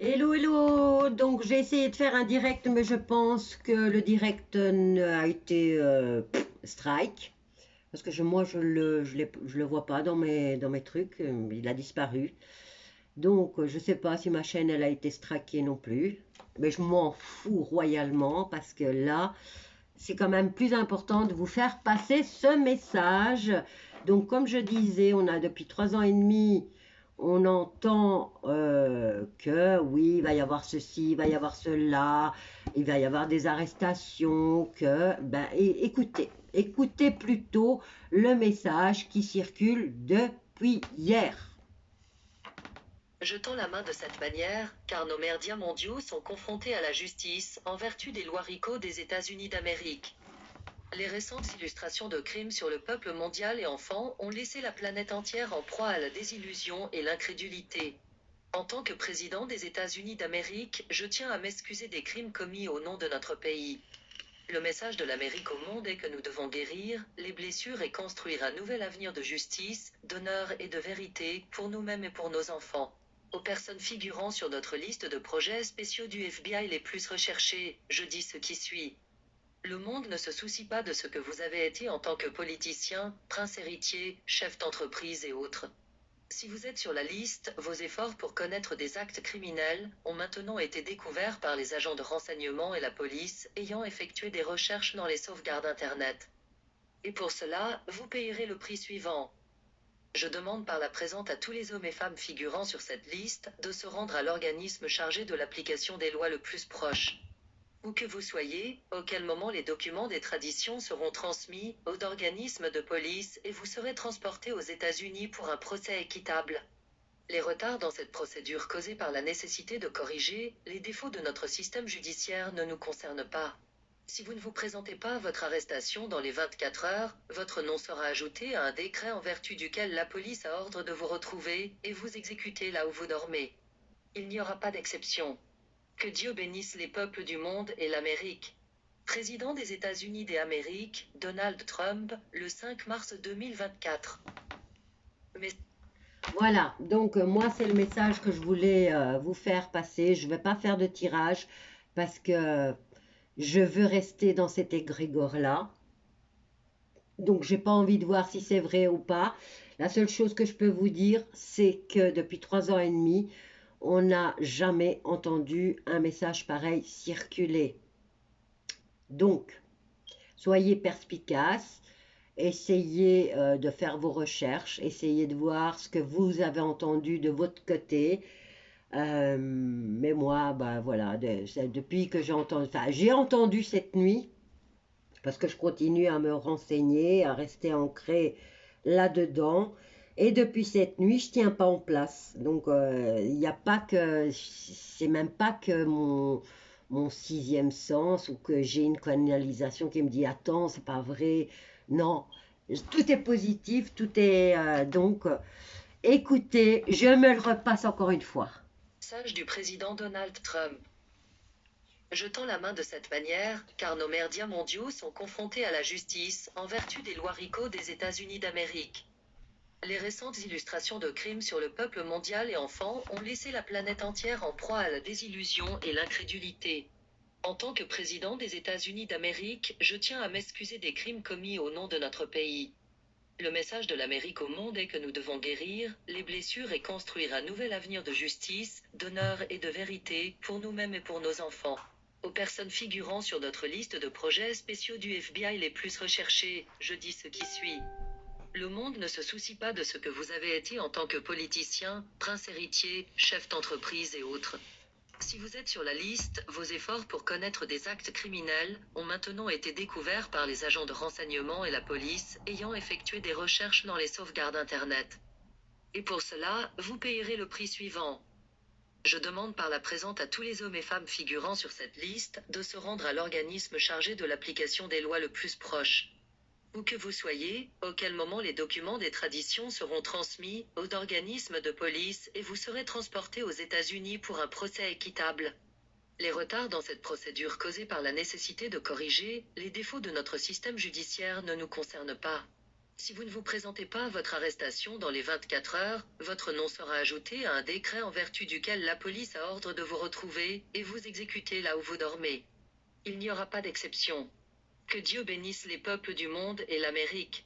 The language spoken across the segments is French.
Hello, hello! Donc j'ai essayé de faire un direct, mais je pense que le direct a été strike. Parce que moi, je le vois pas dans mes trucs. Il a disparu. Donc je sais pas si ma chaîne elle a été strikée non plus. Mais je m'en fous royalement parce que là, c'est quand même plus important de vous faire passer ce message. Donc, comme je disais, on a depuis 3 ans et demi, on entend que oui, il va y avoir ceci, il va y avoir cela, il va y avoir des arrestations, que, ben, écoutez, écoutez plutôt le message qui circule depuis hier. Je tends la main de cette manière, car nos merdias mondiaux sont confrontés à la justice en vertu des lois RICO des États-Unis d'Amérique. Les récentes illustrations de crimes sur le peuple mondial et enfants ont laissé la planète entière en proie à la désillusion et l'incrédulité. En tant que président des États-Unis d'Amérique, je tiens à m'excuser des crimes commis au nom de notre pays. Le message de l'Amérique au monde est que nous devons guérir les blessures et construire un nouvel avenir de justice, d'honneur et de vérité pour nous-mêmes et pour nos enfants. Aux personnes figurant sur notre liste de projets spéciaux du FBI les plus recherchés, je dis ce qui suit. Le monde ne se soucie pas de ce que vous avez été en tant que politicien, prince héritier, chef d'entreprise et autres. Si vous êtes sur la liste, vos efforts pour connaître des actes criminels ont maintenant été découverts par les agents de renseignement et la police ayant effectué des recherches dans les sauvegardes Internet. Et pour cela, vous payerez le prix suivant. Je demande par la présente à tous les hommes et femmes figurant sur cette liste de se rendre à l'organisme chargé de l'application des lois le plus proche. Où que vous soyez, auquel moment les documents des traditions seront transmis aux organismes de police et vous serez transporté aux États-Unis pour un procès équitable. Les retards dans cette procédure causés par la nécessité de corriger les défauts de notre système judiciaire ne nous concernent pas. Si vous ne vous présentez pas à votre arrestation dans les 24 heures, votre nom sera ajouté à un décret en vertu duquel la police a ordre de vous retrouver et vous exécuter là où vous dormez. Il n'y aura pas d'exception. Que Dieu bénisse les peuples du monde et l'Amérique. Président des États-Unis d'Amérique, Donald Trump, le 5 mars 2024. Mais Voilà, donc moi c'est le message que je voulais vous faire passer. Je ne vais pas faire de tirage parce que je veux rester dans cet égrégore-là. Donc j'ai pas envie de voir si c'est vrai ou pas. La seule chose que je peux vous dire, c'est que depuis 3 ans et demi, on n'a jamais entendu un message pareil circuler. Donc, soyez perspicaces, essayez de faire vos recherches, essayez de voir ce que vous avez entendu de votre côté. Mais moi, bah voilà, depuis que j'ai entendu, enfin, j'ai entendu cette nuit, parce que je continue à me renseigner, à rester ancré là-dedans. Et depuis cette nuit, je tiens pas en place. Donc, il n'y a pas que, c'est même pas que mon sixième sens ou que j'ai une canalisation qui me dit attends, c'est pas vrai. Non, tout est positif, tout est donc. Écoutez, je me le repasse encore une fois. message du président Donald Trump. Je tends la main de cette manière, car nos merdias mondiaux sont confrontés à la justice en vertu des lois RICO des États-Unis d'Amérique. Les récentes illustrations de crimes sur le peuple mondial et enfants ont laissé la planète entière en proie à la désillusion et l'incrédulité. En tant que président des États-Unis d'Amérique, je tiens à m'excuser des crimes commis au nom de notre pays. Le message de l'Amérique au monde est que nous devons guérir les blessures et construire un nouvel avenir de justice, d'honneur et de vérité pour nous-mêmes et pour nos enfants. Aux personnes figurant sur notre liste de projets spéciaux du FBI les plus recherchés, je dis ce qui suit. Le monde ne se soucie pas de ce que vous avez été en tant que politicien, prince héritier, chef d'entreprise et autres. Si vous êtes sur la liste, vos efforts pour connaître des actes criminels ont maintenant été découverts par les agents de renseignement et la police ayant effectué des recherches dans les sauvegardes Internet. Et pour cela, vous payerez le prix suivant. Je demande par la présente à tous les hommes et femmes figurant sur cette liste de se rendre à l'organisme chargé de l'application des lois le plus proche. Où que vous soyez, auquel moment les documents des traditions seront transmis aux organismes de police et vous serez transporté aux États-Unis pour un procès équitable. Les retards dans cette procédure causés par la nécessité de corriger les défauts de notre système judiciaire ne nous concernent pas. Si vous ne vous présentez pas à votre arrestation dans les 24 heures, votre nom sera ajouté à un décret en vertu duquel la police a ordre de vous retrouver et vous exécuter là où vous dormez. Il n'y aura pas d'exception. Que Dieu bénisse les peuples du monde et l'Amérique.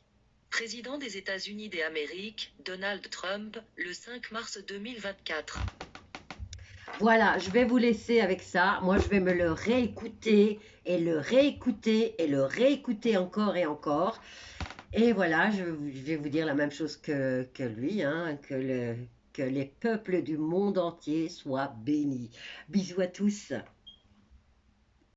Président des États-Unis d'Amérique, Donald Trump, le 5 mars 2024. Voilà, je vais vous laisser avec ça. Moi, je vais me le réécouter et le réécouter et le réécouter encore et encore. Et voilà, je vais vous dire la même chose que lui, hein, que les peuples du monde entier soient bénis. Bisous à tous.